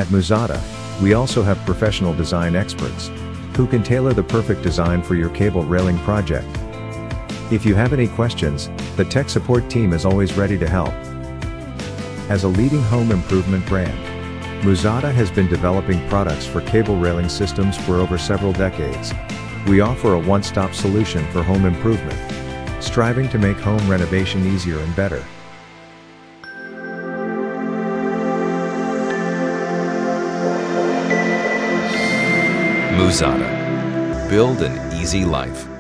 At Muzata, we also have professional design experts who can tailor the perfect design for your cable railing project. If you have any questions, the tech support team is always ready to help. As a leading home improvement brand, Muzata has been developing products for cable railing systems for over several decades. We offer a one-stop solution for home improvement, striving to make home renovation easier and better. Muzata. Build an easy life.